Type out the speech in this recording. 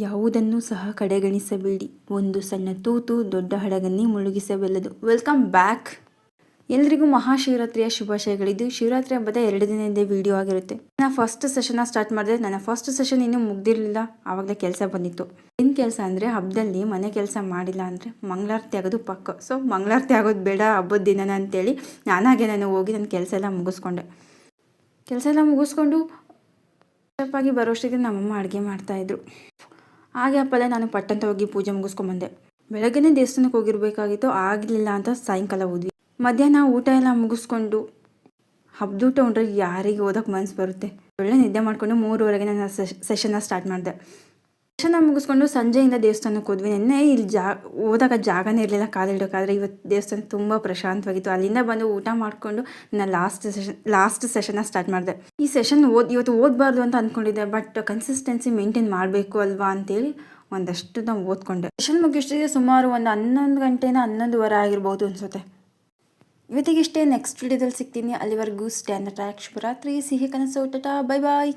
ಯಾವುದನ್ನು ಸಹ ಕಡೆಗಣಿಸಬೇಡಿ. ಒಂದು ಸಣ್ಣ ತೂತು ದೊಡ್ಡ ಹಡಗನ್ನೇ ಮುಳುಗಿಸಬಲ್ಲದು. Welcome back. ಎಲ್ರಿಗೂ ಮಹಾಶಿವರಾತ್ರಿಯ ಶುಭಾಶಯಗಳಿದ್ದು, ಶಿವರಾತ್ರಿ ಹಬ್ಬದ 2 ದಿನದಿಂದ ವಿಡಿಯೋ ಆಗಿರುತ್ತೆ. ನಾನು ಫಸ್ಟ್ ಸೆಷನ್ನ ಸ್ಟಾರ್ಟ್ ಮಾಡಿದೆ. ನನ್ನ ಫಸ್ಟ್ ಸೆಷನ್ ಇನ್ನೂ ಮುಗ್ದಿರಲಿಲ್ಲ. ಆವಾಗಲೇ ಕೆಲಸ ಬಂದಿತ್ತು. ಏನು ಕೆಲಸ ಅಂದರೆ, ಹಬ್ಬದಲ್ಲಿ ಮನೆ ಕೆಲಸ ಮಾಡಿಲ್ಲ ಅಂದರೆ ಮಂಗಳಾರತಿ ಆಗೋದು ಪಕ್ಕ. ಸೊ ಮಂಗಳಾರತಿ ಆಗೋದು ಬೇಡ ಹಬ್ಬದ ದಿನನ ಅಂತೇಳಿ ನಾನು ಹೋಗಿ ನನ್ನ ಕೆಲಸ ಎಲ್ಲ ಮುಗಿಸ್ಕೊಂಡೆ. ಕೆಲಸ ಎಲ್ಲ ಮುಗಿಸ್ಕೊಂಡು ತಪ್ಪಾಗಿ ಬರೋಷ್ಟಿಗೆ ನಮ್ಮಮ್ಮ ಅಡುಗೆ ಮಾಡ್ತಾಯಿದ್ರು. ಹಾಗೆ ಅಪ್ಪಲ್ಲೇ ನಾನು ಪಟ್ಟಂತ ಹೋಗಿ ಪೂಜೆ ಮುಗಿಸ್ಕೊಂಬಂದೆ. ಬೆಳಗ್ಗೆನೇ ದೇವಸ್ಥಾನಕ್ಕೆ ಹೋಗಿರಬೇಕಾಗಿತ್ತು, ಆಗಲಿಲ್ಲ ಅಂತ ಸಾಯಂಕಾಲ ಹೋದ್ವಿ. ಮಧ್ಯಾಹ್ನ ಊಟ ಎಲ್ಲ ಮುಗಿಸ್ಕೊಂಡು, ಹಬ್ಬದೂಟ ಉಂಡ್ರೆ ಯಾರಿಗೆ ಓದೋಕ್ಕೆ ಮನಸ್ಸು ಬರುತ್ತೆ. ಒಳ್ಳೆ ನಿದ್ದೆ ಮಾಡಿಕೊಂಡು 3:30ಗೆ ನಾನು ಸೆಷನ್ನ ಸ್ಟಾರ್ಟ್ ಮಾಡಿದೆ. ಸೆಷನ್ನ ಮುಗಿಸ್ಕೊಂಡು ಸಂಜೆಯಿಂದ ದೇವಸ್ಥಾನಕ್ಕೆ ಹೋದ್ವಿ. ನೆನ್ನೆ ಇಲ್ಲಿ ಹೋದಾಗ ಜಾಗನೇ ಇರಲಿಲ್ಲ ಕಾಲಿಡೋಕ್ಕಾದರೆ. ಇವತ್ತು ದೇವಸ್ಥಾನ ತುಂಬ ಪ್ರಶಾಂತವಾಗಿತ್ತು. ಅಲ್ಲಿಂದ ಬಂದು ಊಟ ಮಾಡಿಕೊಂಡು ನಾನು ಲಾಸ್ಟ್ ಸೆಷನ್ನ ಸ್ಟಾರ್ಟ್ ಮಾಡಿದೆ. ಈ ಸೆಷನ್ ಇವತ್ತು ಓದಬಾರ್ದು ಅಂತ ಅಂದ್ಕೊಂಡಿದ್ದೆ, ಬಟ್ ಕನ್ಸಿಸ್ಟೆನ್ಸಿ ಮೇಂಟೈನ್ ಮಾಡಬೇಕು ಅಲ್ವಾ ಅಂತೇಳಿ ಒಂದಷ್ಟು ನಾವು ಓದ್ಕೊಂಡೆ. ಸೆಷನ್ ಮುಗಿಯೋಷ್ಟಿಗೆ ಸುಮಾರು ಒಂದು 11 ಗಂಟೆನ 11:15 ಆಗಿರ್ಬೋದು ಅನಿಸುತ್ತೆ. ಇವತ್ತಿಗಿಷ್ಟೇ. ನೆಕ್ಸ್ಟ್ ವಿಡಿಯೋದಲ್ಲಿ ಸಿಗ್ತೀನಿ. ಅಲ್ಲಿವರೆಗೂ ಸ್ಟ್ಯಾಂಡ್ ಟ್ರ್ಯಾಕ್. ಶುಭರಾತ್ರಿ. ಸಿಹಿ ಕನಸು. ಟಾಟಾ. ಬೈ ಬಾಯ್.